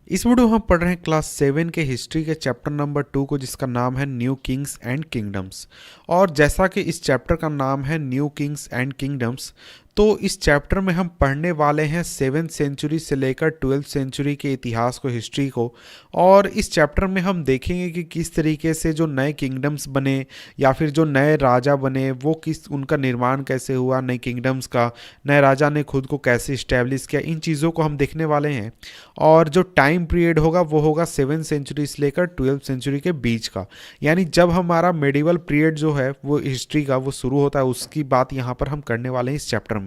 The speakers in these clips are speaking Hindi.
इस वीडियो में हम पढ़ रहे हैं क्लास 7 के हिस्ट्री के चैप्टर नंबर 2 को, जिसका नाम है न्यू किंग्स एंड किंगडम्स। और जैसा कि इस चैप्टर का नाम है न्यू किंग्स एंड किंगडम्स, तो इस चैप्टर में हम पढ़ने वाले हैं 7th सेंचुरी से लेकर 12th सेंचुरी के इतिहास को, हिस्ट्री को। और इस चैप्टर में हम देखेंगे कि किस तरीके से जो नए किंगडम्स बने या फिर जो नए राजा बने वो किस उनका निर्माण कैसे हुआ, नए किंगडम्स का, नए राजा ने खुद को कैसे इस्टेब्लिश किया, इन चीज़ों को हम देखने वाले हैं। और जो टाइम पीरियड होगा वो होगा 7th सेंचुरी से लेकर 12th सेंचुरी के बीच का, यानी जब हमारा मेडिवल पीरियड जो है वो हिस्ट्री का वो शुरू होता है, उसकी बात यहाँ पर हम करने वाले हैं इस चैप्टर में।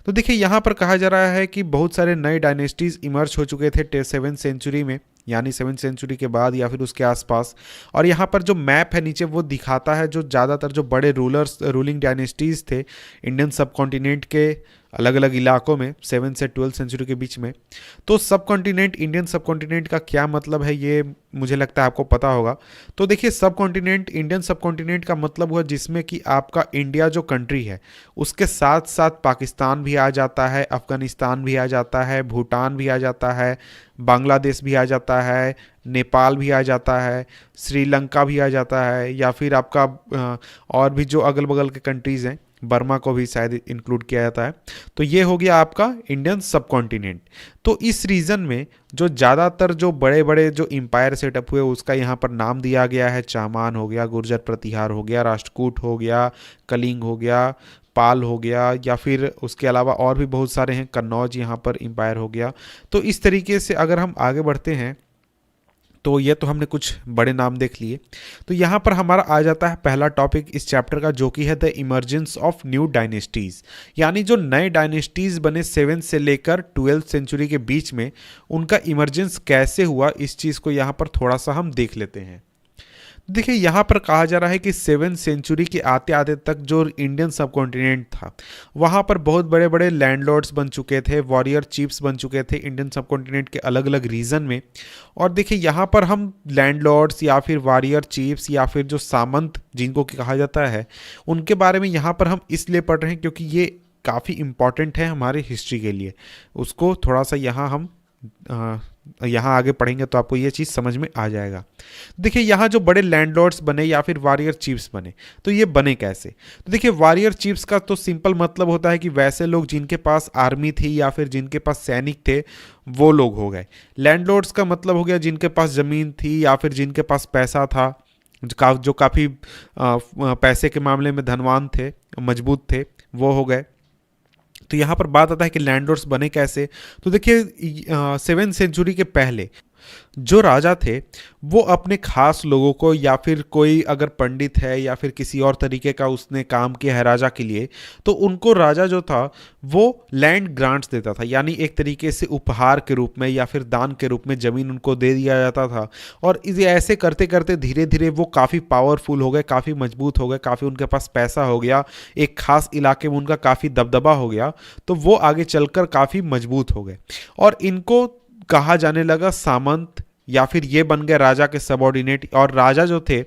तो देखिए यहाँ पर कहा जा रहा है कि बहुत सारे नए डायनेस्टीज इमर्ज हो चुके थे 7th सेंचुरी में, यानी 7th सेंचुरी के बाद या फिर उसके आसपास। और यहाँ पर जो मैप है नीचे वो दिखाता है जो ज़्यादातर जो बड़े रूलिंग डायनेस्टीज थे इंडियन सब कॉन्टिनेंट के अलग अलग इलाकों में 7th से 12th सेंचुरी के बीच में। तो सब कॉन्टिनेंट, इंडियन सब कॉन्टिनेंट का क्या मतलब है ये मुझे लगता है आपको पता होगा। तो देखिए सब कॉन्टिनेंट, इंडियन सब कॉन्टिनेंट का मतलब हुआ जिसमें कि आपका इंडिया जो कंट्री है उसके साथ साथ पाकिस्तान भी आ जाता है, अफगानिस्तान भी आ जाता है, भूटान भी आ जाता है, बांग्लादेश भी आ जाता है, नेपाल भी आ जाता है, श्रीलंका भी आ जाता है, या फिर आपका और भी जो अगल बगल के कंट्रीज़ हैं, बर्मा को भी शायद इंक्लूड किया जाता है। तो ये हो गया आपका इंडियन सब कॉन्टिनेंट। तो इस रीजन में जो ज़्यादातर जो बड़े बड़े जो एम्पायर सेटअप हुए उसका यहाँ पर नाम दिया गया है। चामान हो गया, गुर्जर प्रतिहार हो गया, राष्ट्रकूट हो गया, कलिंग हो गया, पाल हो गया, या फिर उसके अलावा और भी बहुत सारे हैं, कन्नौज यहाँ पर एम्पायर हो गया। तो इस तरीके से अगर हम आगे बढ़ते हैं तो ये तो हमने कुछ बड़े नाम देख लिए। तो यहाँ पर हमारा आ जाता है पहला टॉपिक इस चैप्टर का, जो कि है the emergence of new dynasties, यानी जो नए डायनेस्टीज बने 7th से लेकर 12th सेंचुरी के बीच में, उनका इमर्जेंस कैसे हुआ, इस चीज़ को यहाँ पर थोड़ा सा हम देख लेते हैं। देखिए यहाँ पर कहा जा रहा है कि 7th सेंचुरी के आते आते तक जो इंडियन सब कॉन्टिनेंट था वहाँ पर बहुत बड़े बड़े लैंडलॉर्ड्स बन चुके थे, वॉरियर चीफ्स बन चुके थे इंडियन सब कॉन्टिनेंट के अलग अलग रीजन में। और देखिए यहाँ पर हम लैंडलॉर्ड्स या फिर वॉरियर चीफ्स या फिर जो सामंत जिनको कि कहा जाता है, उनके बारे में यहाँ पर हम इसलिए पढ़ रहे हैं क्योंकि ये काफ़ी इम्पॉर्टेंट है हमारे हिस्ट्री के लिए। उसको थोड़ा सा यहाँ हम यहाँ आगे पढ़ेंगे तो आपको ये चीज़ समझ में आ जाएगा। देखिए यहाँ जो बड़े लैंडलॉर्ड्स बने या फिर वॉरियर चीफ्स बने, तो ये बने कैसे। तो देखिए वॉरियर चीफ्स का तो सिंपल मतलब होता है कि वैसे लोग जिनके पास आर्मी थी या फिर जिनके पास सैनिक थे वो लोग हो गए। लैंडलॉर्ड्स का मतलब हो गया जिनके पास ज़मीन थी या फिर जिनके पास पैसा था, जो काफ़ी पैसे के मामले में धनवान थे, मजबूत थे, वो हो गए। तो यहाँ पर बात आता है कि लैंडलॉर्ड्स बने कैसे। तो देखिए 7th सेंचुरी के पहले जो राजा थे वो अपने खास लोगों को, या फिर कोई अगर पंडित है या फिर किसी और तरीके का उसने काम किया है राजा के लिए, तो उनको राजा जो था वो लैंड ग्रांट्स देता था, यानी एक तरीके से उपहार के रूप में या फिर दान के रूप में ज़मीन उनको दे दिया जाता था। और इसे ऐसे करते करते धीरे धीरे वो काफ़ी पावरफुल हो गए, काफ़ी मजबूत हो गए, काफ़ी उनके पास पैसा हो गया, एक खास इलाके में उनका काफ़ी दबदबा हो गया, तो वो आगे चलकर काफ़ी मजबूत हो गए। और इनको कहा जाने लगा सामंत, या फिर ये बन गए राजा के सबॉर्डिनेट। और राजा जो थे,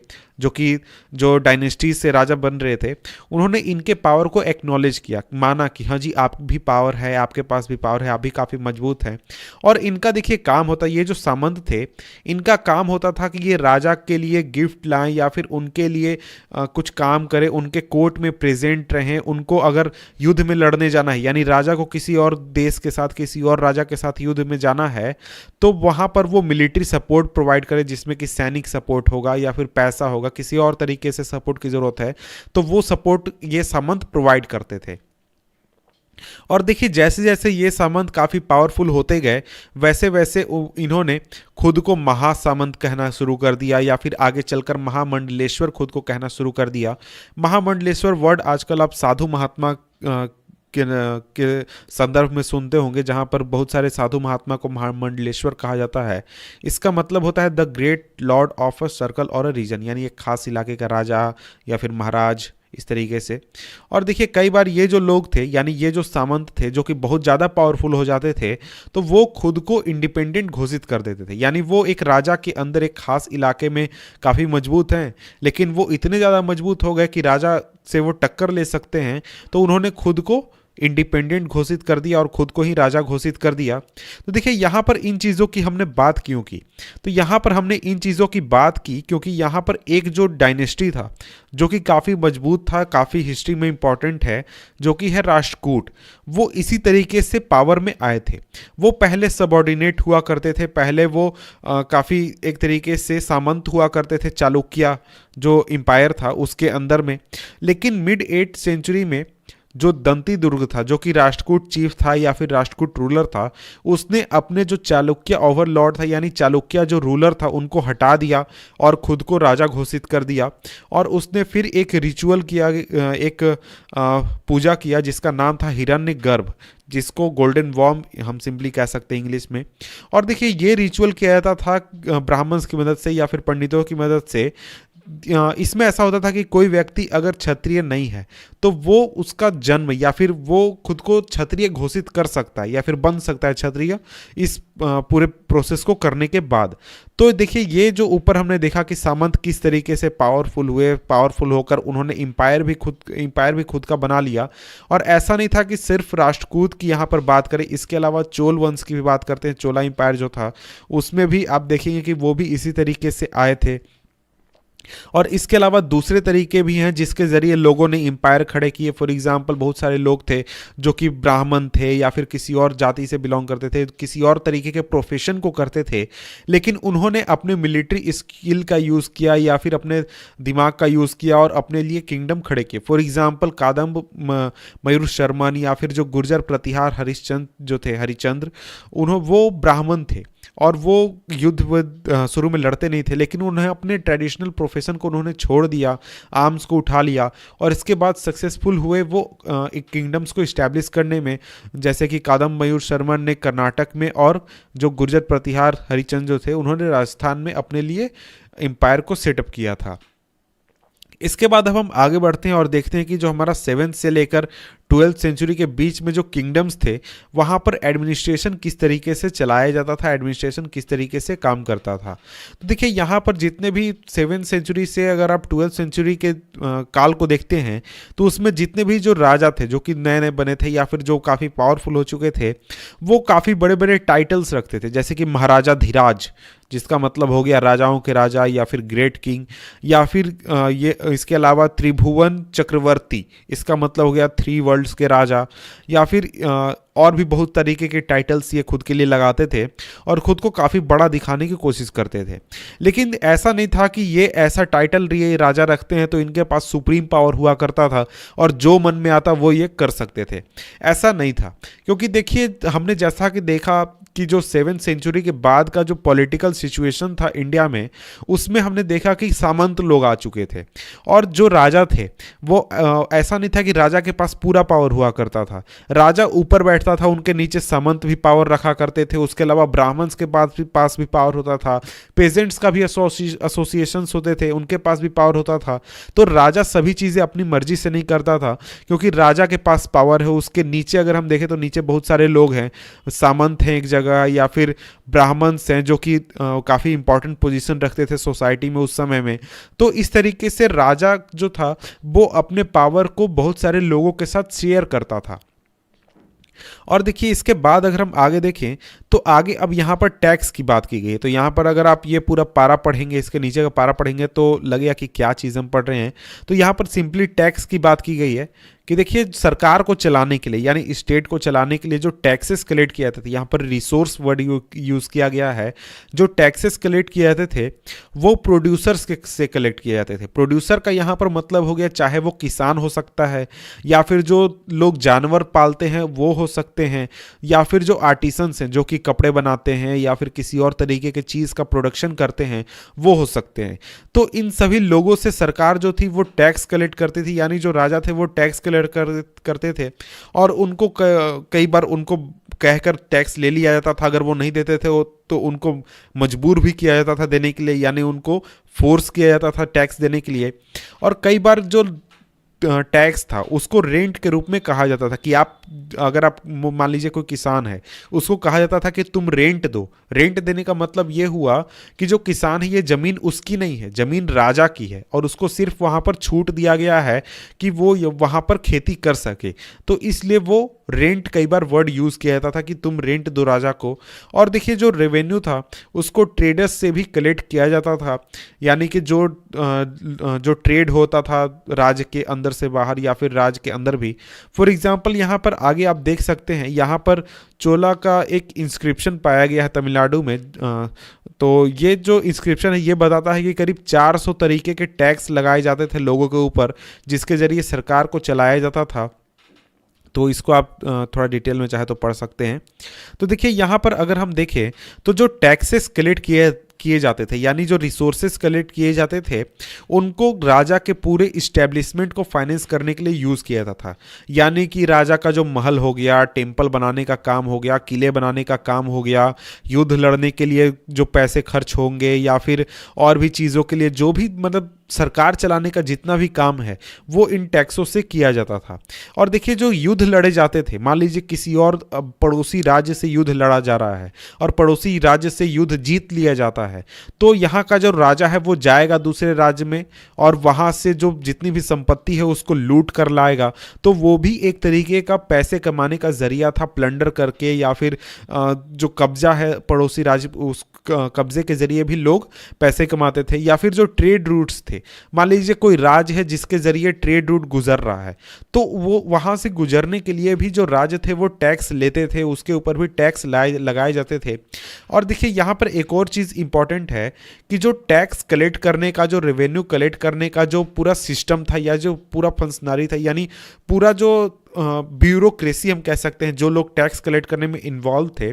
जो डायनेस्टीज से राजा बन रहे थे, उन्होंने इनके पावर को एक्नॉलेज किया, माना कि हाँ जी आप भी पावर है, आपके पास भी पावर है, आप भी काफ़ी मजबूत हैं। और इनका देखिए काम होता, ये जो सामंत थे इनका काम होता था कि ये राजा के लिए गिफ्ट लाएं या फिर उनके लिए कुछ काम करें, उनके कोर्ट में प्रेजेंट रहें। उनको अगर युद्ध में लड़ने जाना है, यानी राजा को किसी और देश के साथ, किसी और राजा के साथ युद्ध में जाना है, तो वहाँ पर वो मिलिट्री सपोर्ट प्रोवाइड करे, जिसमें कि सैनिक सपोर्ट होगा या फिर पैसा होगा, किसी और तरीके से सपोर्ट की जरूरत है, तो वो सपोर्ट ये सामंत प्रोवाइड करते थे। और देखिए जैसे जैसे ये सामंत काफ़ी पावरफुल होते गए, वैसे वैसे इन्होंने खुद को महासामंत कहना शुरू कर दिया, या फिर आगे चलकर महामंडलेश्वर खुद को कहना शुरू कर दिया। महामंडलेश्वर वर्ड आजकल आप साधु महात्मा के संदर्भ में सुनते होंगे, जहाँ पर बहुत सारे साधु महात्मा को महामंडलेश्वर कहा जाता है। इसका मतलब होता है the great Lord of a circle और अ रीजन, यानी एक खास इलाके का राजा या फिर महाराज, इस तरीके से। और देखिए कई बार ये जो लोग थे, यानी ये जो सामंत थे जो कि बहुत ज़्यादा पावरफुल हो जाते थे, तो वो खुद को इंडिपेंडेंट घोषित कर देते थे, यानी वो एक राजा के अंदर एक खास इलाके में काफ़ी मजबूत हैं, लेकिन वो इतने ज़्यादा मजबूत हो गए कि राजा से वो टक्कर ले सकते हैं, तो उन्होंने खुद को इंडिपेंडेंट घोषित कर दिया और खुद को ही राजा घोषित कर दिया। तो देखिए यहाँ पर इन चीज़ों की हमने बात क्यों की, तो यहाँ पर हमने इन चीज़ों की बात की क्योंकि यहाँ पर एक जो डायनेस्टी था जो कि काफ़ी मजबूत था, काफ़ी हिस्ट्री में इंपॉर्टेंट है, जो कि है राष्ट्रकूट, वो इसी तरीके से पावर में आए थे। वो पहले सबॉर्डिनेट हुआ करते थे, पहले वो काफ़ी एक तरीके से सामंत हुआ करते थे चालुक्य जो एम्पायर था उसके अंदर में। लेकिन मिड 8th सेंचुरी में जो दंती दुर्ग था, जो कि राष्ट्रकूट चीफ था या फिर राष्ट्रकूट रूलर था, उसने अपने जो चालुक्य ओवरलॉर्ड था यानी चालुक्य जो रूलर था उनको हटा दिया और खुद को राजा घोषित कर दिया। और उसने फिर एक रिचुअल किया, एक पूजा किया जिसका नाम था हिरण्य गर्भ, जिसको गोल्डन वॉर्म हम सिंपली कह सकते हैं इंग्लिश में। और देखिए ये रिचुअल किया जाता था ब्राह्मण्स की मदद से या फिर पंडितों की मदद से। इसमें ऐसा होता था कि कोई व्यक्ति अगर क्षत्रिय नहीं है तो वो उसका जन्म या फिर वो खुद को क्षत्रिय घोषित कर सकता है या फिर बन सकता है क्षत्रिय इस पूरे प्रोसेस को करने के बाद। तो देखिए ये जो ऊपर हमने देखा कि सामंत किस तरीके से पावरफुल हुए, पावरफुल होकर उन्होंने एम्पायर भी खुद का बना लिया। और ऐसा नहीं था कि सिर्फ राष्ट्रकूट की यहाँ पर बात करें, इसके अलावा चोल वंश की भी बात करते हैं। चोला एम्पायर जो था उसमें भी आप देखेंगे कि वो भी इसी तरीके से आए थे। और इसके अलावा दूसरे तरीके भी हैं जिसके ज़रिए लोगों ने एम्पायर खड़े किए। फॉर एग्जांपल बहुत सारे लोग थे जो कि ब्राह्मण थे या फिर किसी और जाति से बिलोंग करते थे, किसी और तरीके के प्रोफेशन को करते थे, लेकिन उन्होंने अपने मिलिट्री स्किल का यूज़ किया या फिर अपने दिमाग का यूज़ किया और अपने लिए किंगडम खड़े किए। फॉर एग्जाम्पल कादम्ब मयूर शर्मन या फिर जो गुर्जर प्रतिहार हरिश्चंद्र जो थे, हरिचंद्र, वो ब्राह्मण थे और वो युद्ध शुरू में लड़ते नहीं थे, लेकिन उन्हें अपने ट्रेडिशनल प्रोफेशन को उन्होंने छोड़ दिया, आर्म्स को उठा लिया और इसके बाद सक्सेसफुल हुए वो एक किंगडम्स को इस्टेब्लिश करने में। जैसे कि कादम्ब मयूर शर्मा ने कर्नाटक में और जो गुर्जर प्रतिहार हरिचंद्र जो थे उन्होंने राजस्थान में अपने लिए एम्पायर को सेटअप किया था। इसके बाद अब हम आगे बढ़ते हैं और देखते हैं कि जो हमारा 7th से लेकर 12th सेंचुरी के बीच में जो किंगडम्स थे वहाँ पर एडमिनिस्ट्रेशन किस तरीके से चलाया जाता था, एडमिनिस्ट्रेशन किस तरीके से काम करता था। तो देखिए यहाँ पर जितने भी 7th सेंचुरी से अगर आप 12th सेंचुरी के काल को देखते हैं तो उसमें जितने भी जो राजा थे जो कि नए नए बने थे या फिर जो काफ़ी पावरफुल हो चुके थे, वो काफ़ी बड़े बड़े टाइटल्स रखते थे, जैसे कि महाराजा धीराज जिसका मतलब हो गया राजाओं के राजा या फिर ग्रेट किंग, या फिर ये इसके अलावा त्रिभुवन चक्रवर्ती, इसका मतलब हो गया 3 वर्ल्ड्स के राजा, या फिर और भी बहुत तरीके के टाइटल्स ये खुद के लिए लगाते थे और ख़ुद को काफ़ी बड़ा दिखाने की कोशिश करते थे। लेकिन ऐसा नहीं था कि ये ऐसा टाइटल ये राजा रखते हैं तो इनके पास सुप्रीम पावर हुआ करता था और जो मन में आता वो ये कर सकते थे, ऐसा नहीं था। क्योंकि देखिए हमने जैसा कि देखा कि जो 7th सेंचुरी के बाद का जो पॉलिटिकल सिचुएशन था इंडिया में, उसमें हमने देखा कि सामंत लोग आ चुके थे और जो राजा थे वो ऐसा नहीं था कि राजा के पास पूरा पावर हुआ करता था। राजा ऊपर बैठता था, उनके नीचे सामंत भी पावर रखा करते थे, उसके अलावा ब्राह्मण्स के पास भी पावर होता था, पेजेंट्स का भी एसोसिएशंस होते थे, उनके पास भी पावर होता था। तो राजा सभी चीज़ें अपनी मर्जी से नहीं करता था क्योंकि राजा के पास पावर है। उसके नीचे अगर हम देखें तो नीचे बहुत सारे लोग हैं, सामंत हैं एक जगह या फिर ब्राह्मण्स हैं जो कि काफ़ी इंपॉर्टेंट पोजीशन रखते थे सोसाइटी में उस समय में। तो इस तरीके से राजा जो था वो अपने पावर को बहुत सारे लोगों के साथ शेयर करता था। और देखिए इसके बाद अगर हम आगे देखें तो आगे अब यहाँ पर टैक्स की बात की गई है। तो यहाँ पर अगर आप ये पूरा पारा पढ़ेंगे, इसके नीचे का पारा पढ़ेंगे तो लगेगा कि क्या चीज़ हम पढ़ रहे हैं। तो यहाँ पर सिंपली टैक्स की बात की गई है कि देखिए सरकार को चलाने के लिए यानी स्टेट को चलाने के लिए जो टैक्सेस कलेक्ट किया जाते थे, यहाँ पर रिसोर्स वर्ड यूज़ किया गया है। जो टैक्सेस कलेक्ट किए जाते थे वो प्रोड्यूसर्स से कलेक्ट किए जाते थे। प्रोड्यूसर का यहाँ पर मतलब हो गया चाहे वो किसान हो सकता है या फिर जो लोग जानवर पालते हैं वो हो सकते हैं, या फिर जो आर्टिसंस हैं जो कि कपड़े बनाते हैं या फिर किसी और तरीके के चीज़ का प्रोडक्शन करते हैं वो हो सकते हैं। तो इन सभी लोगों से सरकार जो थी वो टैक्स कलेक्ट करती थी, यानी जो राजा थे वो टैक्स करते थे और उनको कई बार उनको कहकर टैक्स ले लिया जाता था। अगर वो नहीं देते थे तो उनको मजबूर भी किया जाता था देने के लिए, यानी उनको फोर्स किया जाता था टैक्स देने के लिए। और कई बार जो टैक्स था उसको रेंट के रूप में कहा जाता था कि आप, अगर आप मान लीजिए कोई किसान है, उसको कहा जाता था कि तुम रेंट दो। रेंट देने का मतलब ये हुआ कि जो किसान है ये जमीन उसकी नहीं है, जमीन राजा की है और उसको सिर्फ वहां पर छूट दिया गया है कि वो वहां पर खेती कर सके। तो इसलिए वो रेंट कई बार वर्ड यूज किया जाता था कि तुम रेंट दो राजा को। और देखिए जो रेवेन्यू था उसको ट्रेडर्स से भी कलेक्ट किया जाता था, यानी कि जो ट्रेड होता था राज्य के अंदर से बाहर या फिर राज्य के अंदर भी। फॉर एग्जांपल यहाँ पर आगे आप देख सकते हैं, यहाँ पर चोला का एक इंस्क्रिप्शन पाया गया है तमिलनाडु में। तो ये जो इंस्क्रिप्शन है ये बताता है कि करीब 400 तरीके के टैक्स लगाए जाते थे लोगों के ऊपर, जिसके जरिए सरकार को चलाया जाता था। तो इसको आप थोड़ा डिटेल में चाहे तो पढ़ सकते हैं। तो देखिए यहाँ पर अगर हम देखें तो जो टैक्सेस कलेक्ट किए किए जाते थे, यानी जो रिसोर्सेस कलेक्ट किए जाते थे, उनको राजा के पूरे इस्टेब्लिशमेंट को फाइनेंस करने के लिए यूज़ किया जाता था। यानी कि राजा का जो महल हो गया, टेम्पल बनाने का काम हो गया, किले बनाने का काम हो गया, युद्ध लड़ने के लिए जो पैसे खर्च होंगे या फिर और भी चीज़ों के लिए जो भी मतलब सरकार चलाने का जितना भी काम है वो इन टैक्सों से किया जाता था। और देखिए जो युद्ध लड़े जाते थे, मान लीजिए किसी और पड़ोसी राज्य से युद्ध लड़ा जा रहा है और पड़ोसी राज्य से युद्ध जीत लिया जाता है, तो यहाँ का जो राजा है वो जाएगा दूसरे राज्य में और वहाँ से जो जितनी भी संपत्ति है उसको लूट कर लाएगा। तो वो भी एक तरीके का पैसे कमाने का जरिया था, प्लंडर करके या फिर जो कब्जा है पड़ोसी राज्य उस कब्जे के जरिए भी लोग पैसे कमाते थे। या फिर जो ट्रेड रूट्स थे, मान लीजिए कोई राज्य है जिसके जरिए ट्रेड रूट गुजर रहा है, तो वो वहां से गुजरने के लिए भी जो राज्य थे वो टैक्स लेते थे, उसके ऊपर भी टैक्स लगाए जाते थे। और देखिए यहाँ पर एक और चीज़ इंपॉर्टेंट है कि जो टैक्स कलेक्ट करने का, जो रेवेन्यू कलेक्ट करने का जो पूरा सिस्टम था या जो पूरा फंक्शनरी था, यानी पूरा जो ब्यूरोक्रेसी हम कह सकते हैं, जो लोग टैक्स कलेक्ट करने में इन्वॉल्व थे,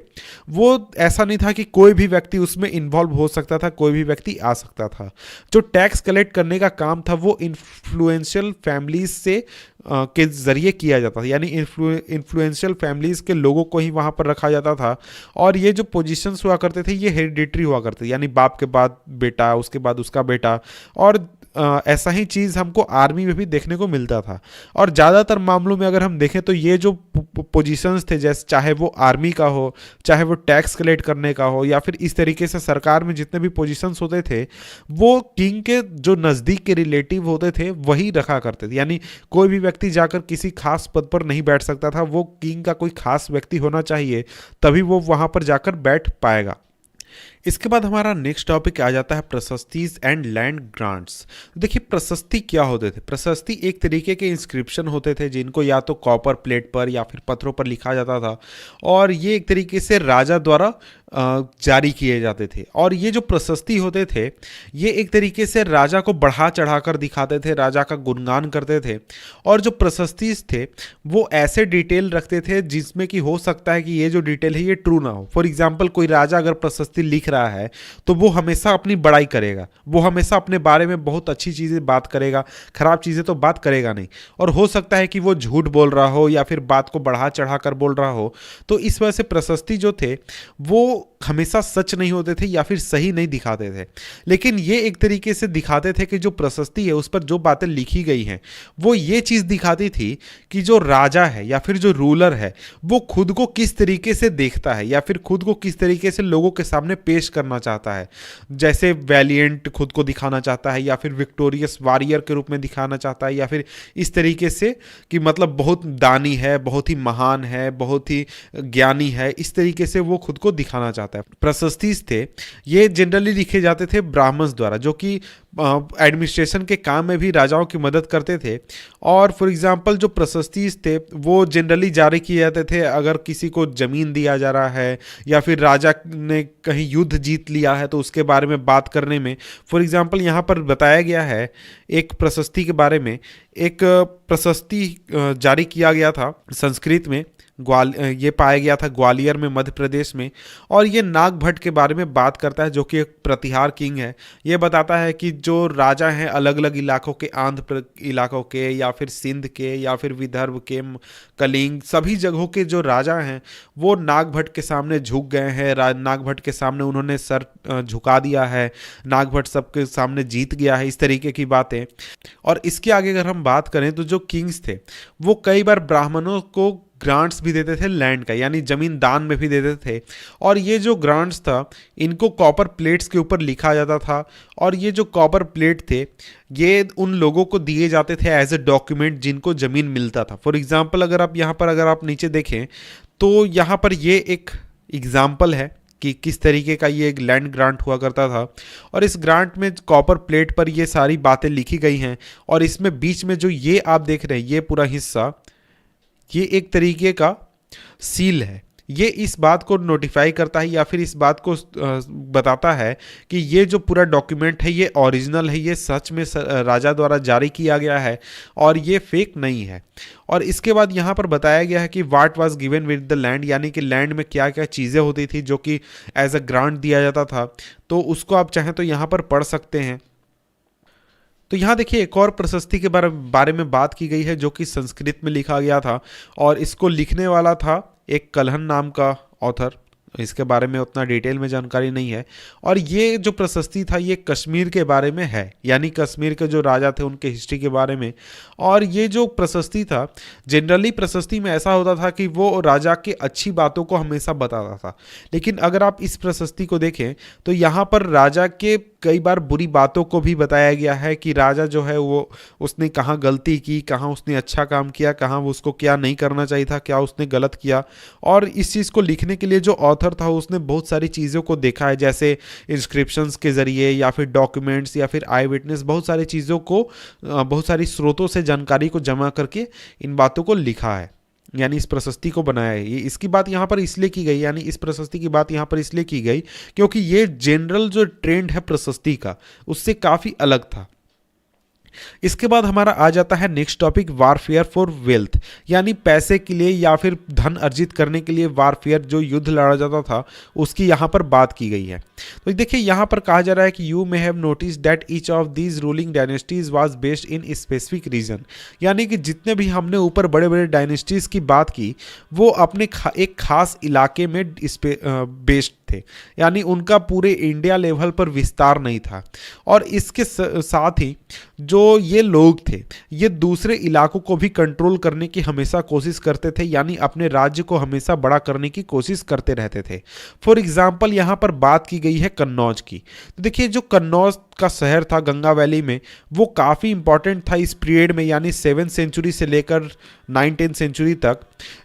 वो ऐसा नहीं था कि कोई भी व्यक्ति उसमें इन्वॉल्व हो सकता था, कोई भी व्यक्ति आ सकता था। जो टैक्स कलेक्ट करने का काम था वो इन्फ्लुएंशियल फैमिलीज से के जरिए किया जाता था, यानी इन्फ्लुएंशियल फैमिलीज के लोगों को ही वहाँ पर रखा जाता था। और ये जो पोजीशंस हुआ करते थे ये हेरिडिटरी हुआ करते थे, यानी बाप के बाद बेटा, उसके बाद उसका बेटा। और ऐसा ही चीज़ हमको आर्मी में भी देखने को मिलता था। और ज़्यादातर मामलों में अगर हम देखें तो ये जो पोजीशंस थे, जैसे चाहे वो आर्मी का हो, चाहे वो टैक्स कलेक्ट करने का हो, या फिर इस तरीके से सरकार में जितने भी पोजीशंस होते थे वो किंग के जो नज़दीक के रिलेटिव होते थे वही रखा करते थे। यानी कोई भी व्यक्ति जाकर किसी खास पद पर नहीं बैठ सकता था, वो किंग का कोई खास व्यक्ति होना चाहिए, तभी वो वहाँ पर जाकर बैठ पाएगा। इसके बाद हमारा नेक्स्ट टॉपिक आ जाता है प्रशस्तीज एंड लैंड ग्रांट्स। देखिए प्रशस्ति क्या होते थे? प्रशस्ति एक तरीके के इंस्क्रिप्शन होते थे जिनको या तो कॉपर प्लेट पर या फिर पत्थरों पर लिखा जाता था, और ये एक तरीके से राजा द्वारा जारी किए जाते थे। और ये जो प्रशस्ति होते थे ये एक तरीके से राजा को बढ़ा चढ़ाकर दिखाते थे, राजा का गुणगान करते थे। और जो प्रशस्तीज थे वो ऐसे डिटेल रखते थे जिसमें कि हो सकता है कि ये जो डिटेल है ये ट्रू ना हो। फॉर एग्जाम्पल कोई राजा अगर प्रशस्ति लिख रहा है तो वो हमेशा अपनी बड़ाई करेगा, वो हमेशा अपने बारे में बहुत अच्छी चीज़ें बात करेगा, खराब चीज़ें तो बात करेगा नहीं। और हो सकता है कि वो झूठ बोल रहा हो या फिर बात को बढ़ा चढ़ा कर बोल रहा हो। तो इस वजह से प्रशस्ति जो थे वो हमेशा सच नहीं होते थे या फिर सही नहीं दिखाते थे। लेकिन ये एक तरीके से दिखाते थे कि जो प्रशस्ति है उस पर जो बातें लिखी गई हैं वो ये चीज़ दिखाती थी कि जो राजा है या फिर जो रूलर है वो खुद को किस तरीके से देखता है या फिर खुद को किस तरीके से लोगों के सामने पेश करना चाहता है। जैसे वैलिएंट खुद को दिखाना चाहता है या फिर विक्टोरियस वॉरियर के रूप में दिखाना चाहता है, या फिर इस तरीके से कि मतलब बहुत दानी है, बहुत ही महान है, बहुत ही ज्ञानी है, इस तरीके से वो खुद को दिखाना चाहता है। प्रशस्तीज थे ये जनरली लिखे जाते थे ब्राह्मण्स द्वारा, जो कि एडमिनिस्ट्रेशन के काम में भी राजाओं की मदद करते थे। और फॉर एग्जांपल जो प्रशस्तीज थे वो जनरली जारी किए जाते थे अगर किसी को ज़मीन दिया जा रहा है या फिर राजा ने कहीं युद्ध जीत लिया है तो उसके बारे में बात करने में। फॉर एग्जांपल यहाँ पर बताया गया है एक प्रशस्ति के बारे में, एक प्रशस्ति जारी किया गया था संस्कृत में ये पाया गया था ग्वालियर में, मध्य प्रदेश में। और ये नागभट्ट के बारे में बात करता है, जो कि एक प्रतिहार किंग है। ये बताता है कि जो राजा हैं अलग अलग इलाकों के, इलाकों के, या फिर सिंध के, या फिर विदर्भ के, कलिंग, सभी जगहों के जो राजा हैं वो नागभट्ट के सामने झुक गए हैं। नागभट्ट के सामने उन्होंने सर झुका दिया है, नागभट्ट सबके सामने जीत गया है, इस तरीके की बातें। और इसके आगे अगर हम बात करें तो जो किंग्स थे वो कई बार ब्राह्मणों को ग्रांट्स भी देते थे लैंड का, यानी जमीन दान में भी देते थे। और ये जो ग्रांट्स था इनको कॉपर प्लेट्स के ऊपर लिखा जाता था, और ये जो कॉपर प्लेट थे ये उन लोगों को दिए जाते थे एज ए डॉक्यूमेंट जिनको जमीन मिलता था। फॉर एग्जाम्पल अगर आप नीचे देखें तो यहाँ पर ये एक एग्जाम्पल है कि किस तरीके का ये एक लैंड ग्रांट हुआ करता था। और इस ग्रांट में कॉपर प्लेट पर ये सारी बातें लिखी गई हैं, और इसमें बीच में जो ये आप देख रहे हैं ये पूरा हिस्सा, ये एक तरीके का सील है। ये इस बात को नोटिफाई करता है या फिर इस बात को बताता है कि ये जो पूरा डॉक्यूमेंट है ये ओरिजिनल है, ये सच में राजा द्वारा जारी किया गया है और ये फेक नहीं है। और इसके बाद यहाँ पर बताया गया है कि what was given with the land, यानी कि लैंड में क्या क्या चीज़ें होती थी जो कि एज अ ग्रांट दिया जाता था। तो उसको आप चाहें तो यहाँ पर पढ़ सकते हैं। तो यहाँ देखिए एक और प्रशस्ति के बारे में बात की गई है जो कि संस्कृत में लिखा गया था, और इसको लिखने वाला था एक कल्हन नाम का ऑथर। इसके बारे में उतना डिटेल में जानकारी नहीं है। और ये जो प्रशस्ति था ये कश्मीर के बारे में है, यानी कश्मीर के जो राजा थे उनके हिस्ट्री के बारे में। और ये जो प्रशस्ति था, जनरली प्रशस्ति में ऐसा होता था कि वो राजा के अच्छी बातों को हमेशा बताता था, लेकिन अगर आप इस प्रशस्ति को देखें तो यहाँ पर राजा के कई बार बुरी बातों को भी बताया गया है कि राजा जो है वो उसने कहाँ गलती की, कहाँ उसने अच्छा काम किया, कहाँ उसको क्या नहीं करना चाहिए था, क्या उसने गलत किया। और इस चीज़ को लिखने के लिए जो ऑथर था उसने बहुत सारी चीज़ों को देखा है, जैसे इंस्क्रिप्शंस के ज़रिए या फिर डॉक्यूमेंट्स या फिर आई विटनेस, बहुत सारी चीज़ों को, बहुत सारी स्रोतों से जानकारी को जमा करके इन बातों को लिखा है, यानी इस प्रशस्ति को बनाया है। ये इसकी बात यहाँ पर इसलिए की गई, यानी इस प्रशस्ति की बात यहाँ पर इसलिए की गई क्योंकि ये जनरल जो ट्रेंड है प्रशस्ति का उससे काफ़ी अलग था। इसके बाद हमारा आ जाता है next topic, warfare for wealth, यानी पैसे के लिए या फिर धन अर्जित करने के लिए वारफेयर, जो युद्ध लड़ा जाता था उसकी यहाँ पर बात की गई है। तो देखिए यहाँ पर कहा जा रहा है कि you may have notice that each of these ruling dynasties was based in specific region, यानी कि जितने भी हमने ऊपर बड़े बड़े डायनेस्टीज की बात की वो अपने एक खास इलाके में बेस्ड थे, यानी उनका पूरे इंडिया लेवल पर विस्तार नहीं था। और इसके साथ ही जो ये लोग थे ये दूसरे इलाकों को भी कंट्रोल करने की हमेशा कोशिश करते थे, यानी अपने राज्य को हमेशा बड़ा करने की कोशिश करते रहते थे। फॉर एग्जाम्पल यहाँ पर बात की गई है कन्नौज की। तो देखिए जो कन्नौज का शहर था गंगा वैली में वो काफ़ी इंपॉर्टेंट था इस पीरियड में, यानी 7th सेंचुरी से लेकर 9th सेंचुरी तक।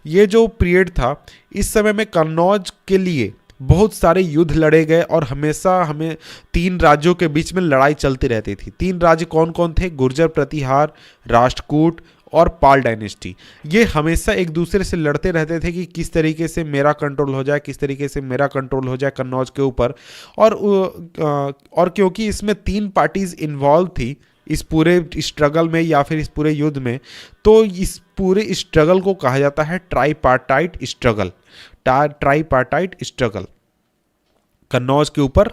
ये जो पीरियड था इस समय में कन्नौज के लिए बहुत सारे युद्ध लड़े गए और हमेशा हमें 3 राज्यों के बीच में लड़ाई चलती रहती थी। 3 राज्य कौन कौन थे? गुर्जर प्रतिहार, राष्ट्रकूट और पाल डायनेस्टी। ये हमेशा एक दूसरे से लड़ते रहते थे कि किस तरीके से मेरा कंट्रोल हो जाए, किस तरीके से मेरा कंट्रोल हो जाए कन्नौज के ऊपर। और क्योंकि इसमें 3 पार्टीज इन्वॉल्व थी इस पूरे स्ट्रगल में या फिर इस पूरे युद्ध में, तो इस पूरे स्ट्रगल को कहा जाता है tripartite struggle. Tripartite struggle Kannauj के ऊपर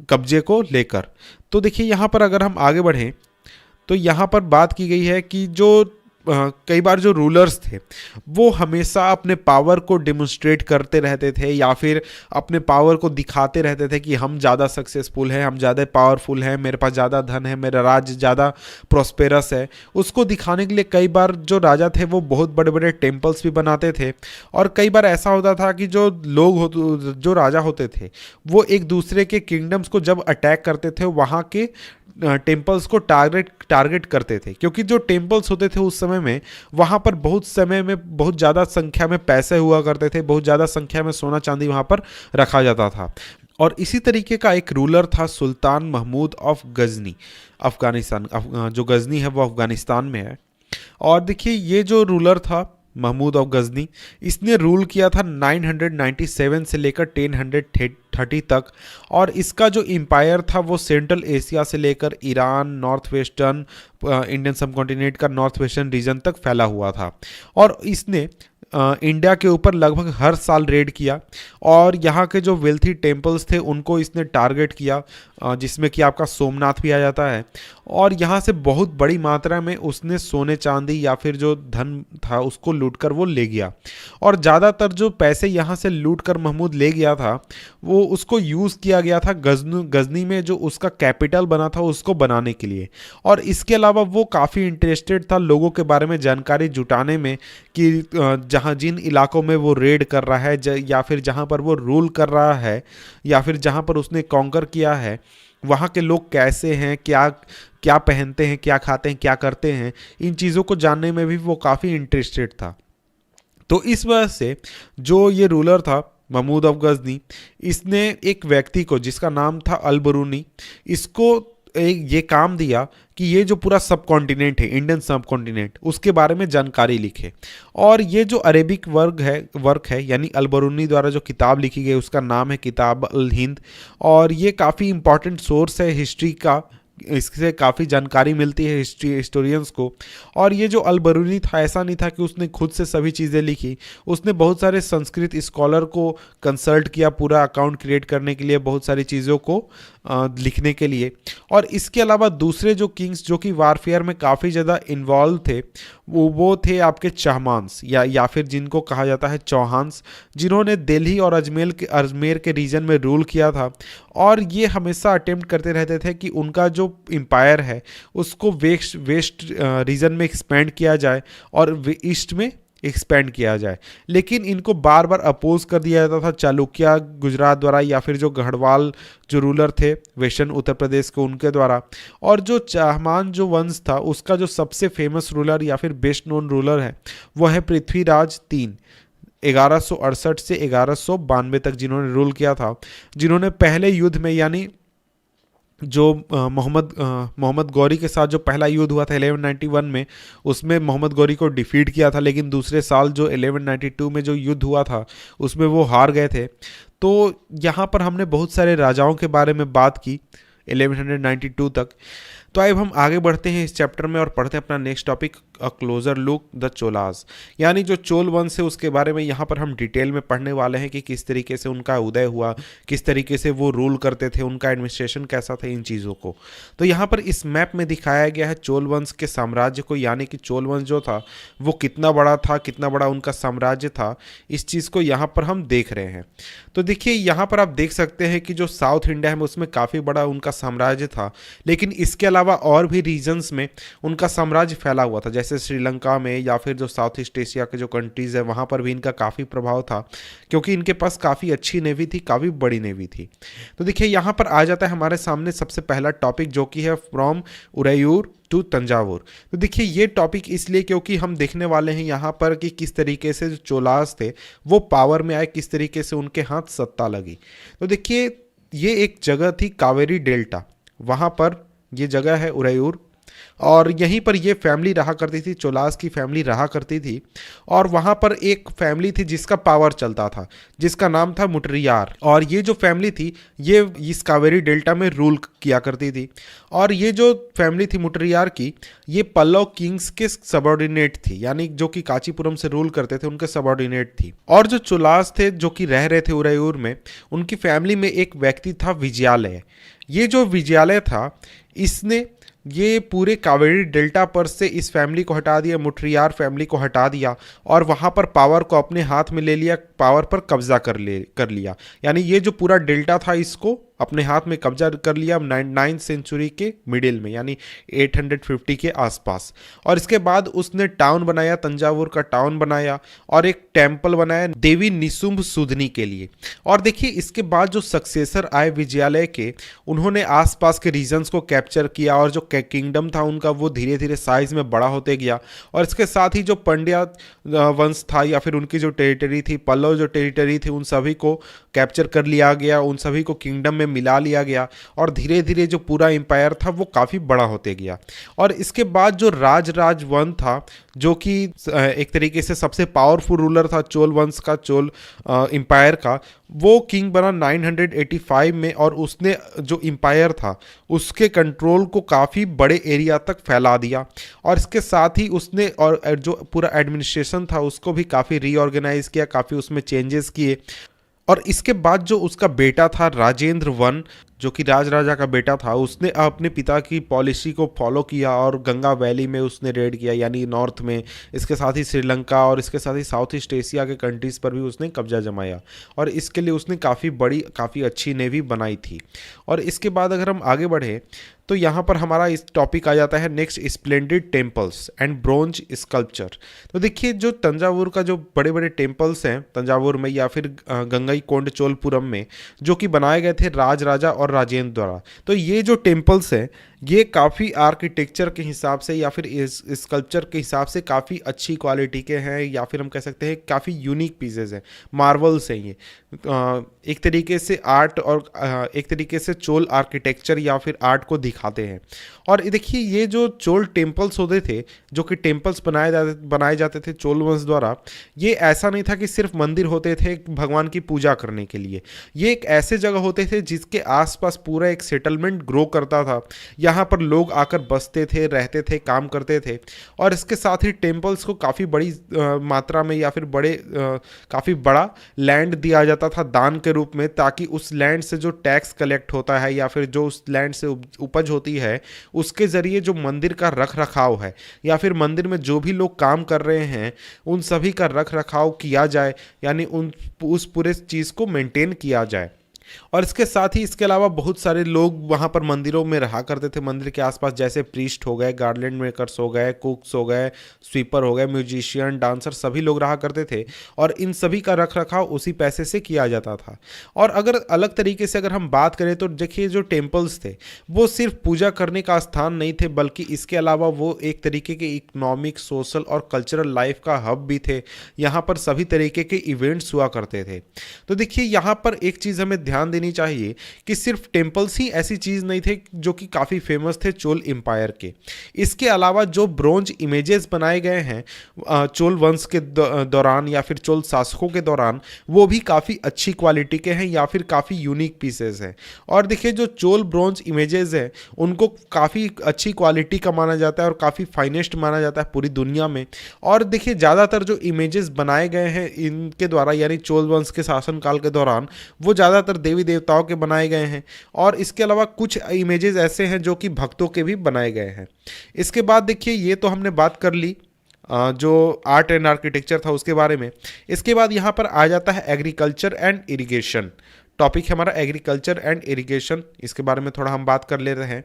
कब्जे को लेकर। तो देखिए यहाँ पर अगर हम आगे बढ़ें तो यहाँ पर बात की गई है कि जो कई बार जो रूलर्स थे वो हमेशा अपने पावर को डिमोन्स्ट्रेट करते रहते थे या फिर अपने पावर को दिखाते रहते थे कि हम ज़्यादा सक्सेसफुल हैं, हम ज़्यादा पावरफुल हैं, मेरे पास ज़्यादा धन है, मेरा राज्य ज़्यादा प्रॉस्पेरस है। उसको दिखाने के लिए कई बार जो राजा थे वो बहुत बड़े बड़े टेम्पल्स भी बनाते थे। और कई बार ऐसा होता था कि जो राजा होते थे वो एक दूसरे के किंगडम्स को जब अटैक करते थे वहाँ के टेम्पल्स को टारगेट करते थे, क्योंकि जो टेम्पल्स होते थे उस समय में वहाँ पर बहुत ज़्यादा संख्या में पैसे हुआ करते थे, बहुत ज़्यादा संख्या में सोना चांदी वहाँ पर रखा जाता था। और इसी तरीके का एक रूलर था सुल्तान महमूद ऑफ गजनी, अफगानिस्तान। जो गजनी है वो अफगानिस्तान में है। और देखिए ये जो रूलर था महमूद ऑफ गजनी, इसने रूल किया था 997 से लेकर 1030 तक। और इसका जो एम्पायर था वो सेंट्रल एशिया से लेकर ईरान, नॉर्थ वेस्टर्न इंडियन सब कॉन्टिनेंट का नॉर्थ वेस्टर्न रीजन तक फैला हुआ था। और इसने इंडिया के ऊपर लगभग हर साल रेड किया और यहाँ के जो वेल्थी टेम्पल्स थे उनको इसने टारगेट किया, जिसमें कि आपका सोमनाथ भी आ जाता है। और यहाँ से बहुत बड़ी मात्रा में उसने सोने चांदी या फिर जो धन था उसको लूट कर वो ले गया। और ज़्यादातर जो पैसे यहाँ से लूट कर महमूद ले गया था वो उसको यूज़ किया गया था गजनी में जो उसका कैपिटल बना था उसको बनाने के लिए। और इसके अलावा वो काफ़ी इंटरेस्टेड था लोगों के बारे में जानकारी जुटाने में कि जहाँ जिन इलाकों में वो रेड कर रहा है या फिर जहाँ पर वो रूल कर रहा है या फिर जहाँ पर उसने कॉन्कर किया है वहाँ के लोग कैसे हैं, क्या क्या पहनते हैं, क्या खाते हैं, क्या करते हैं, इन चीज़ों को जानने में भी वो काफ़ी इंटरेस्टेड था। तो इस वजह से जो ये रूलर था महमूद ऑफ गजनी, इसने एक व्यक्ति को जिसका नाम था अल बरूनी, इसको एक ये काम दिया कि ये जो पूरा सब कॉन्टिनेंट है, इंडियन सब कॉन्टिनेंट, उसके बारे में जानकारी लिखे। और ये जो अरेबिक वर्क है यानी अल बरूनी द्वारा जो किताब लिखी गई उसका नाम है किताब अल हिंद। और ये काफ़ी इंपॉर्टेंट सोर्स है हिस्ट्री का, इससे काफ़ी जानकारी मिलती है हिस्टोरियंस को। और ये जो अल बरूनी था ऐसा नहीं था कि उसने खुद से सभी चीज़ें लिखी, उसने बहुत सारे संस्कृत स्कॉलर को कंसल्ट किया पूरा अकाउंट क्रिएट करने के लिए, बहुत सारी चीज़ों को लिखने के लिए। और इसके अलावा दूसरे जो किंग्स जो कि वारफेयर में काफ़ी ज़्यादा इन्वॉल्व थे वो थे आपके चहमांस या फिर जिनको कहा जाता है चौहान्स, जिन्होंने दिल्ली और अजमेर के रीजन में रूल किया था। और ये हमेशा अटेम्प्ट करते रहते थे कि उनका जो एम्पायर है उसको वेस्ट रीजन में एक्सपेंड किया जाए और ईस्ट में एक्सपेंड किया जाए। लेकिन इनको बार बार अपोज कर दिया जाता था चालुक्य गुजरात द्वारा या फिर जो गढ़वाल जो रूलर थे वेस्टर्न उत्तर प्रदेश के उनके द्वारा। और जो चाहमान जो वंश था उसका जो सबसे फेमस रूलर या फिर बेस्ट नोन रूलर है वो है पृथ्वीराज तीन, 1168 से 1192 तक जिन्होंने रूल किया था, जिन्होंने पहले युद्ध में यानी जो मोहम्मद गौरी के साथ जो पहला युद्ध हुआ था 1191 में, उसमें मोहम्मद गौरी को डिफीट किया था। लेकिन दूसरे साल जो 1192 में जो युद्ध हुआ था उसमें वो हार गए थे। तो यहाँ पर हमने बहुत सारे राजाओं के बारे में बात की 1192 तक। तो अब हम आगे बढ़ते हैं इस चैप्टर में और पढ़ते हैं अपना next topic, a closure look the Cholas, यानी जो चोल वंश है उसके बारे में यहाँ पर हम डिटेल में पढ़ने वाले हैं कि किस तरीके से उनका उदय हुआ, किस तरीके से वो रूल करते थे, उनका एडमिनिस्ट्रेशन कैसा था, इन चीज़ों को। तो यहाँ पर इस मैप में दिखाया गया है चोल वंश के साम्राज्य को, यानी कि चोल वंश जो था वो कितना बड़ा था, कितना बड़ा उनका साम्राज्य था, इस चीज़ को यहाँ पर हम देख रहे हैं। तो देखिए यहाँ पर आप देख सकते हैं कि जो साउथ इंडिया है उसमें काफ़ी बड़ा उनका साम्राज्य था, लेकिन इसके अलावा और भी रीजन्स में उनका साम्राज्य फैला हुआ था, जैसे श्रीलंका में या फिर जो साउथ ईस्ट एशिया के जो कंट्रीज़ है वहाँ पर भी इनका काफ़ी प्रभाव था, क्योंकि इनके पास काफ़ी अच्छी नेवी थी, काफ़ी बड़ी नेवी थी। तो देखिए यहाँ पर आ जाता है हमारे सामने सबसे पहला टॉपिक जो कि है फ्रॉम उरैयूर टू तंजावुर। तो देखिए ये टॉपिक इसलिए क्योंकि हम देखने वाले हैं यहाँ पर कि किस तरीके से जो चोलास थे वो पावर में आए, किस तरीके से उनके हाथ सत्ता लगी। तो देखिए ये एक जगह थी कावेरी डेल्टा, वहाँ पर ये जगह है उरैयूर, और यहीं पर ये फैमिली रहा करती थी, चोलास की फैमिली रहा करती थी। और वहाँ पर एक फैमिली थी जिसका पावर चलता था, जिसका नाम था मुटरियार। और ये जो फैमिली थी ये इस कावेरी डेल्टा में रूल किया करती थी। और ये जो फैमिली थी मुटरियार की, ये पल्लव किंग्स के सबऑर्डिनेट थी, यानी जो कि कांचीपुरम से रूल करते थे उनके सबऑर्डिनेट थी। और जो चोलास थे जो कि रह रहे थे उरैयूर में, उनकी फैमिली में एक व्यक्ति था विजयालय। ये जो विजयालय था इसने ये पूरे कावेरी डेल्टा पर से इस फैमिली को हटा दिया, मुटरियार फैमिली को हटा दिया और वहाँ पर पावर को अपने हाथ में ले लिया, पावर पर कब्जा कर लिया। यानी ये जो पूरा डेल्टा था इसको अपने हाथ में कब्जा कर लिया 9th सेंचुरी के मिडिल में, यानी 850 के आसपास। और इसके बाद उसने टाउन बनाया, तंजावुर का टाउन बनाया और एक टेम्पल बनाया देवी निशुंभ सुधनी के लिए। और देखिए इसके बाद जो सक्सेसर आए विजयालय के, उन्होंने आसपास के रीजन्स को कैप्चर किया और जो किंगडम था उनका वो धीरे धीरे साइज में बड़ा होते गया। और इसके साथ ही जो पंड्या वंश था या फिर उनकी जो टेरिटरी थी, पल्लव जो टेरिटरी थी, उन सभी को कैप्चर कर लिया गया, उन सभी को किंगडम में मिला लिया गया और धीरे धीरे जो पूरा एम्पायर था वो काफ़ी बड़ा होते गया। और इसके बाद जो राज वन था, जो कि एक तरीके से सबसे पावरफुल रूलर था चोल वंश का, चोल एम्पायर का, वो किंग बना 985 में और उसने जो एम्पायर था उसके कंट्रोल को काफ़ी बड़े एरिया तक फैला दिया। और इसके साथ ही उसने और जो पूरा एडमिनिस्ट्रेशन था उसको भी काफ़ी रीऑर्गेनाइज किया, काफ़ी उसमें चेंजेस किए। और इसके बाद जो उसका बेटा था राजेंद्र वन, जो कि राजा का बेटा था, उसने अपने पिता की पॉलिसी को फॉलो किया और गंगा वैली में उसने रेड किया, यानी नॉर्थ में। इसके साथ ही श्रीलंका और इसके साथ ही साउथ ईस्ट एशिया के कंट्रीज़ पर भी उसने कब्जा जमाया और इसके लिए उसने काफ़ी अच्छी नेवी बनाई थी। और इसके बाद अगर हम आगे बढ़े तो यहाँ पर हमारा इस टॉपिक आ जाता है next, splendid temples and bronze sculpture. तो देखिए जो तंजावुर का जो बड़े बड़े टेम्पल्स हैं तंजावुर में या फिर गंगईकोंड चोलपुरम में, जो कि बनाए गए थे राजा और राजेंद्र द्वारा, तो ये जो टेम्पल्स हैं ये काफ़ी आर्किटेक्चर के हिसाब से या फिर इस स्कल्पचर के हिसाब से काफ़ी अच्छी क्वालिटी के हैं, या फिर हम कह सकते हैं काफ़ी यूनिक पीसेज हैं, मार्वल्स हैं ये। एक तरीके से आर्ट और एक तरीके से चोल आर्किटेक्चर या फिर आर्ट को दिखाते हैं। और देखिए ये जो चोल टेम्पल्स होते थे, जो कि टेम्पल्स बनाए जाते थे चोल वंश द्वारा, ये ऐसा नहीं था कि सिर्फ मंदिर होते थे भगवान की पूजा करने के लिए। ये एक ऐसे जगह होते थे जिसके आसपास पूरा एक सेटलमेंट ग्रो करता था, यहाँ पर लोग आकर बसते थे, रहते थे, काम करते थे। और इसके साथ ही टेम्पल्स को काफ़ी बड़ी मात्रा में या फिर काफ़ी बड़ा लैंड दिया जाता था दान के रूप में, ताकि उस लैंड से जो टैक्स कलेक्ट होता है या फिर जो उस लैंड से उपज होती है उसके ज़रिए जो मंदिर का रख रखाव है या फिर मंदिर में जो भी लोग काम कर रहे हैं उन सभी का रख रखाव किया जाए, यानी उस पूरे चीज़ को मेंटेन किया जाए। और इसके साथ ही इसके अलावा बहुत सारे लोग वहाँ पर मंदिरों में रहा करते थे मंदिर के आसपास, जैसे प्रीस्ट हो गए, गार्लैंड मेकर्स हो गए, कुक्स हो गए, स्वीपर हो गए, म्यूजिशियन, डांसर, सभी लोग रहा करते थे और इन सभी का रख रखाव उसी पैसे से किया जाता था। और अगर अलग तरीके से अगर हम बात करें तो देखिए जो टेम्पल्स थे वो सिर्फ पूजा करने का स्थान नहीं थे, बल्कि इसके अलावा वो एक तरीके के इकोनॉमिक, सोशल और कल्चरल लाइफ का हब भी थे। यहाँ पर सभी तरीके के इवेंट्स हुआ करते थे। तो देखिए यहाँ पर एक चीज़ हमें ध्यान देनी चाहिए कि सिर्फ टेम्पल्स ही ऐसी चीज नहीं थे जो कि काफी फेमस थे चोल एम्पायर के। इसके अलावा जो ब्रोंज इमेजेस बनाए गए हैं चोल वंश के दौरान या फिर चोल शासकों के दौरान, वो भी काफी अच्छी क्वालिटी के हैं या फिर काफी यूनिक पीसेस हैं। और देखिए जो चोल ब्रोंज इमेजेस हैं उनको काफी अच्छी क्वालिटी का माना जाता है और काफी फाइनेस्ट माना जाता है पूरी दुनिया में। और देखिए ज्यादातर जो इमेजेस बनाए गए हैं इनके द्वारा, यानी चोल वंश के शासनकाल के दौरान, वो ज्यादातर देवी देवताओं के बनाए गए हैं। और इसके अलावा कुछ इमेजेस ऐसे हैं जो कि भक्तों के भी बनाए गए हैं। इसके बाद देखिए ये तो हमने बात कर ली जो आर्ट एंड आर्किटेक्चर था उसके बारे में। इसके बाद यहाँ पर आ जाता है एग्रीकल्चर एंड इरिगेशन। टॉपिक है हमारा एग्रीकल्चर एंड इरिगेशन, इसके बारे में थोड़ा हम बात कर ले रहे हैं।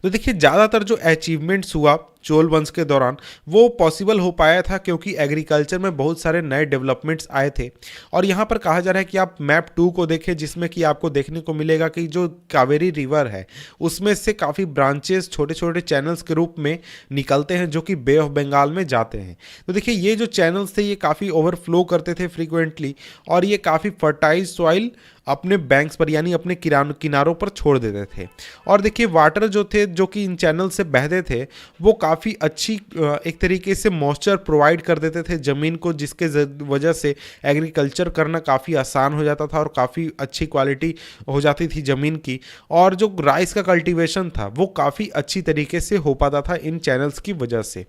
तो देखिए ज़्यादातर जो अचीवमेंट्स हुआ चोल वंश के दौरान वो पॉसिबल हो पाया था क्योंकि एग्रीकल्चर में बहुत सारे नए डेवलपमेंट्स आए थे। और यहाँ पर कहा जा रहा है कि आप मैप 2 को देखें, जिसमें कि आपको देखने को मिलेगा कि जो कावेरी रिवर है उसमें से काफ़ी ब्रांचेस छोटे छोटे चैनल्स के रूप में निकलते हैं जो कि बे ऑफ बंगाल में जाते हैं। तो देखिए ये जो चैनल्स थे ये काफ़ी ओवरफ्लो करते थे फ्रीक्वेंटली और ये काफ़ी फर्टाइल सॉइल अपने बैंक्स पर यानी अपने किनारों पर छोड़ देते थे। और देखिए वाटर जो थे जो कि इन चैनल से बहते थे वो काफ़ी अच्छी एक तरीके से मॉइस्चर प्रोवाइड कर देते थे ज़मीन को, जिसके वजह से एग्रीकल्चर करना काफ़ी आसान हो जाता था और काफ़ी अच्छी क्वालिटी हो जाती थी ज़मीन की। और जो राइस का कल्टीवेशन था वो काफ़ी अच्छी तरीके से हो पाता था इन चैनल्स की वजह से।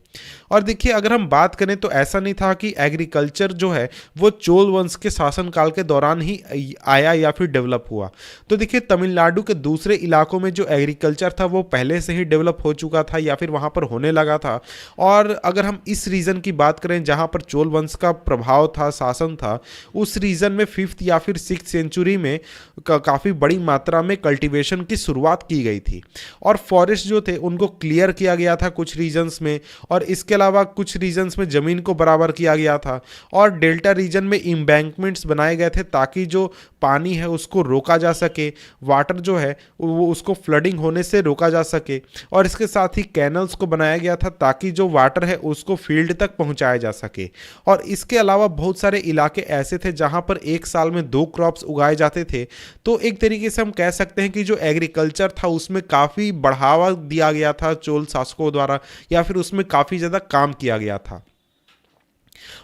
और देखिए अगर हम बात करें तो ऐसा नहीं था कि एग्रीकल्चर जो है वो चोल वंश के शासनकाल के दौरान ही आया या फिर डेवलप हुआ। तो देखिए तमिलनाडु के दूसरे इलाकों में जो एग्रीकल्चर था वो पहले से ही डेवलप हो चुका था या फिर वहां पर होने लगा था। और अगर हम इस रीजन की बात करें जहां पर चोल वंश का प्रभाव था, शासन था, उस रीजन में 5th या फिर 6th सेंचुरी में काफ़ी बड़ी मात्रा में कल्टीवेशन की शुरुआत की गई थी। और फॉरेस्ट जो थे उनको क्लियर किया गया था कुछ रीजन्स में, और इसके अलावा कुछ रीजन्स में ज़मीन को बराबर किया गया था। और डेल्टा रीजन में एम्बैंकमेंट्स बनाए गए थे ताकि जो पानी है उसको रोका जा सके, वाटर जो है वो उसको फ्लडिंग होने से रोका जा सके। और इसके साथ ही कैनल्स को बनाया गया था ताकि जो वाटर है उसको फील्ड तक पहुंचाया जा सके। और इसके अलावा बहुत सारे इलाके ऐसे थे जहां पर एक साल में 2 क्रॉप्स उगाए जाते थे। तो एक तरीके से हम कह सकते हैं कि जो एग्रीकल्चर था उसमें काफ़ी बढ़ावा दिया गया था चोल शासकों द्वारा, या फिर उसमें काफ़ी ज़्यादा काम किया गया था।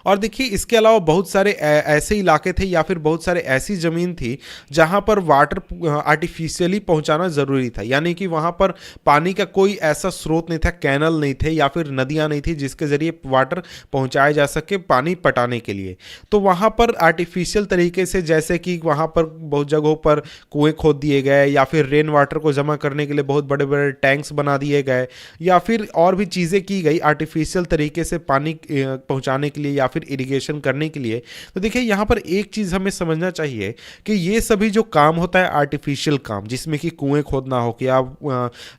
और देखिए इसके अलावा बहुत सारे ऐसे इलाके थे या फिर बहुत सारे ऐसी ज़मीन थी जहां पर वाटर आर्टिफिशियली पहुंचाना ज़रूरी था, यानी कि वहां पर पानी का कोई ऐसा स्रोत नहीं था, कैनल नहीं थे या फिर नदियां नहीं थी जिसके ज़रिए वाटर पहुंचाया जा सके पानी पटाने के लिए। तो वहां पर आर्टिफिशियल तरीके से, जैसे कि वहां पर बहुत जगहों पर कुएं खोद दिए गए या फिर रेन वाटर को जमा करने के लिए बहुत बड़े बड़े टैंक्स बना दिए गए, या फिर और भी चीज़ें की गई आर्टिफिशियल तरीके से पानी पहुंचाने के लिए या फिर इरिगेशन करने के लिए। तो देखिए यहाँ पर एक चीज़ हमें समझना चाहिए कि ये सभी जो काम होता है आर्टिफिशियल काम, जिसमें कि कुएं खोदना हो गया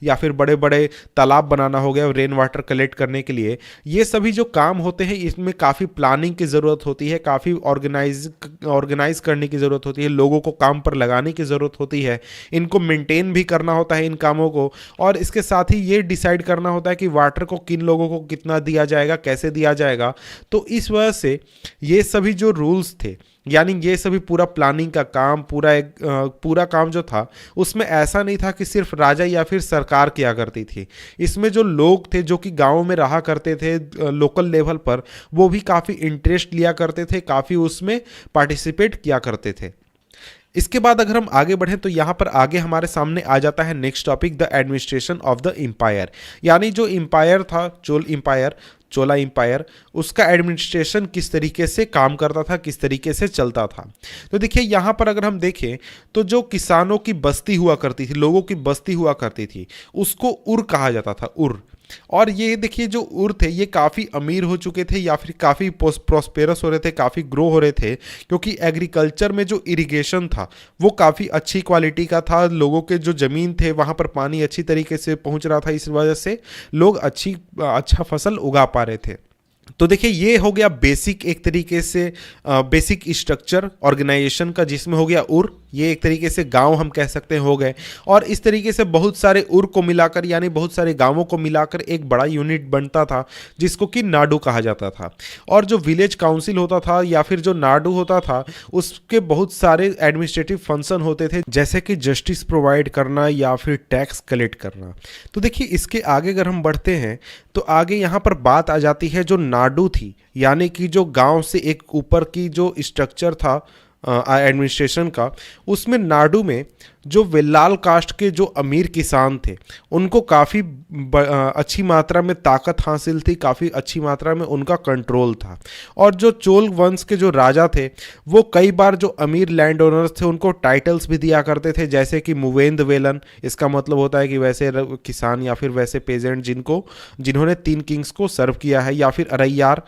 या फिर बड़े बड़े तालाब बनाना हो गया रेन वाटर कलेक्ट करने के लिए, ये सभी जो काम होते हैं इसमें काफ़ी प्लानिंग की ज़रूरत होती है, काफ़ी ऑर्गेनाइज करने की ज़रूरत होती है, लोगों को काम पर लगाने की ज़रूरत होती है, इनको मेंटेन भी करना होता है इन कामों को, और इसके साथ ही ये डिसाइड करना होता है कि वाटर को किन लोगों को कितना दिया जाएगा, कैसे दिया जाएगा। तो इस वजह से ये सभी जो रूल्स थे, यानी ये सभी पूरा प्लानिंग का काम, पूरा काम जो था उसमें ऐसा नहीं था कि सिर्फ राजा या फिर सरकार किया करती थी। इसमें जो लोग थे जो कि गाँव में रहा करते थे लोकल लेवल पर, वो भी काफ़ी इंटरेस्ट लिया करते थे, काफ़ी उसमें पार्टिसिपेट किया करते थे। इसके बाद अगर हम आगे बढ़ें तो यहाँ पर आगे हमारे सामने आ जाता है next topic, the administration of the empire. यानी जो एम्पायर था चोला एम्पायर, उसका एडमिनिस्ट्रेशन किस तरीके से काम करता था, किस तरीके से चलता था। तो देखिए यहाँ पर अगर हम देखें तो जो किसानों की बस्ती हुआ करती थी, लोगों की बस्ती हुआ करती थी, उसको उर कहा जाता था, उर। और ये देखिए जो उर थे ये काफ़ी अमीर हो चुके थे या फिर काफ़ी प्रॉस्पेरस हो रहे थे, काफ़ी ग्रो हो रहे थे, क्योंकि एग्रीकल्चर में जो इरिगेशन था वो काफ़ी अच्छी क्वालिटी का था, लोगों के जो ज़मीन थे वहाँ पर पानी अच्छी तरीके से पहुँच रहा था, इस वजह से लोग अच्छा फसल उगा पा रहे थे। तो देखिए ये हो गया बेसिक, एक तरीके से बेसिक स्ट्रक्चर ऑर्गेनाइजेशन का, जिसमें हो गया उर, ये एक तरीके से गांव हम कह सकते हैं हो गए। और इस तरीके से बहुत सारे उर को मिलाकर, यानी बहुत सारे गांवों को मिलाकर एक बड़ा यूनिट बनता था जिसको कि नाडू कहा जाता था। और जो विलेज काउंसिल होता था या फिर जो नाडू होता था, उसके बहुत सारे एडमिनिस्ट्रेटिव फंक्शन होते थे, जैसे कि जस्टिस प्रोवाइड करना या फिर टैक्स कलेक्ट करना। तो देखिए इसके आगे अगर हम बढ़ते हैं तो आगे यहाँ पर बात आ जाती है जो नाडू थी, यानी कि जो गांव से एक ऊपर की जो स्ट्रक्चर था एडमिनिस्ट्रेशन का, उसमें नाडू में जो वेल्लाल कास्ट के जो अमीर किसान थे उनको काफ़ी अच्छी मात्रा में ताकत हासिल थी, काफ़ी अच्छी मात्रा में उनका कंट्रोल था। और जो चोल वंश के जो राजा थे वो कई बार जो अमीर लैंड ओनर्स थे उनको टाइटल्स भी दिया करते थे, जैसे कि मुवेंद वेलन, इसका मतलब होता है कि वैसे किसान या फिर वैसे पेजेंट जिन्होंने 3 किंग्स को सर्व किया है, या फिर अरैयार,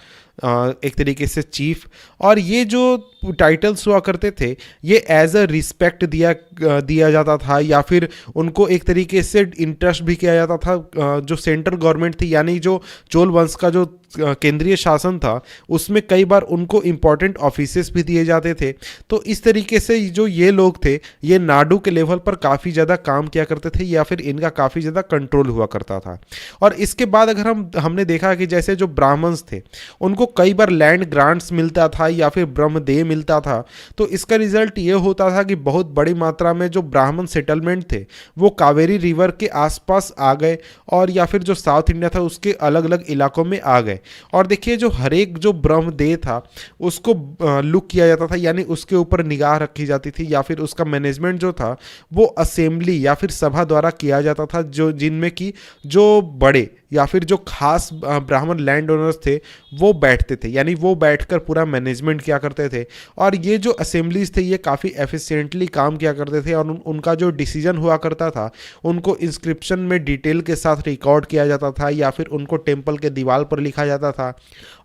एक तरीके से चीफ। और ये जो टाइटल्स हुआ करते थे ये एज अ रिस्पेक्ट दिया जाता था, या फिर उनको एक तरीके से इंटरेस्ट भी किया जाता था। जो सेंट्रल गवर्नमेंट थी, यानी जो चोल वंश का जो केंद्रीय शासन था, उसमें कई बार उनको इम्पोर्टेंट ऑफिसेस भी दिए जाते थे। तो इस तरीके से जो ये लोग थे ये नाडू के लेवल पर काफ़ी ज़्यादा काम किया करते थे, या फिर इनका काफ़ी ज़्यादा कंट्रोल हुआ करता था। और इसके बाद अगर हमने देखा कि जैसे जो ब्राह्मण्स थे उनको कई बार लैंड ग्रांट्स मिलता था या फिर ब्रह्मदेय मिलता था। तो इसका रिजल्ट ये होता था कि बहुत बड़ी मात्रा में जो ब्राह्मण सेटलमेंट थे वो कावेरी रिवर के आसपास आ गए, और या फिर जो साउथ इंडिया था उसके अलग अलग इलाकों में आ गए। और देखिए जो हर एक जो ब्रह्मदेय था उसको लुक किया जाता था, यानी उसके ऊपर निगाह रखी जाती थी, या फिर उसका मैनेजमेंट जो था वो असेंबली या फिर सभा द्वारा किया जाता था, जो जिनमें कि जो बड़े या फिर जो खास ब्राह्मण लैंड ओनर्स थे वो बैठते थे, यानी वो बैठकर पूरा मैनेजमेंट किया करते थे। और ये जो असेंबलीज थे ये काफ़ी एफिशिएंटली काम किया करते थे, और उनका जो डिसीजन हुआ करता था उनको इंस्क्रिप्शन में डिटेल के साथ रिकॉर्ड किया जाता था, या फिर उनको टेम्पल के दीवार पर लिखा जाता था।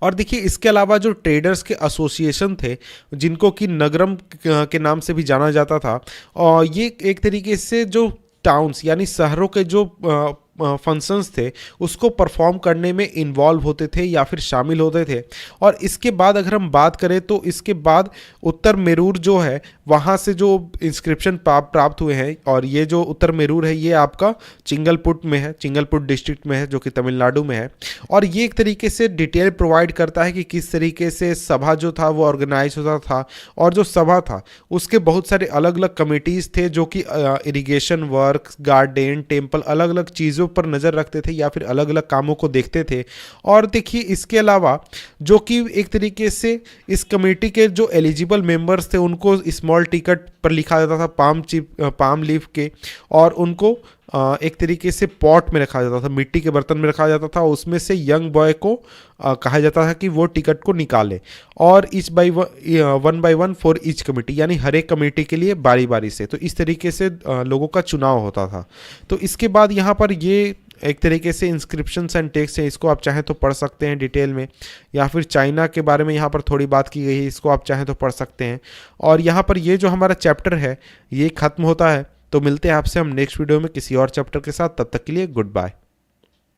और देखिए इसके अलावा जो ट्रेडर्स के एसोसिएशन थे जिनको कि नगरम के नाम से भी जाना जाता था, और ये एक तरीके से जो टाउन्स यानी शहरों के जो फंक्शंस थे उसको परफॉर्म करने में इन्वॉल्व होते थे या फिर शामिल होते थे। और इसके बाद अगर हम बात करें तो इसके बाद उत्तर मेरूर जो है वहाँ से जो इंस्क्रिप्शन प्राप्त हुए हैं, और ये जो उत्तर मेरूर है ये आपका चिंगलपुट में है, चिंगलपुट डिस्ट्रिक्ट में है जो कि तमिलनाडु में है। और ये एक तरीके से डिटेल प्रोवाइड करता है कि किस तरीके से सभा जो था वो ऑर्गेनाइज होता था, और जो सभा था उसके बहुत सारे अलग अलग कमिटीज़ थे जो कि इरिगेशन वर्क, गार्डन, टेम्पल, अलग अलग चीज़ों पर नज़र रखते थे या फिर अलग अलग कामों को देखते थे। और देखिए इसके अलावा जो कि एक तरीके से इस कमेटी के जो एलिजिबल मेंबर्स थे उनको स्मॉल टिकट पर लिखा जाता था पाम लीफ के, और उनको एक तरीके से पॉट में रखा जाता था, मिट्टी के बर्तन में रखा जाता था। उसमें से यंग बॉय को कहा जाता था कि वो टिकट को निकाले, और each one by one for each committee, यानी हर एक कमेटी के लिए बारी बारी से। तो इस तरीके से लोगों का चुनाव होता था। तो इसके बाद यहाँ पर ये एक तरीके से इंस्क्रिप्शंस एंड टेक्स्ट है, इसको आप चाहें तो पढ़ सकते हैं डिटेल में, या फिर चाइना के बारे में यहाँ पर थोड़ी बात की गई है, इसको आप चाहें तो पढ़ सकते हैं। और यहाँ पर ये जो हमारा चैप्टर है ये ख़त्म होता है। तो मिलते हैं आपसे हम नेक्स्ट वीडियो में किसी और चैप्टर के साथ, तब तक के लिए गुड बाय।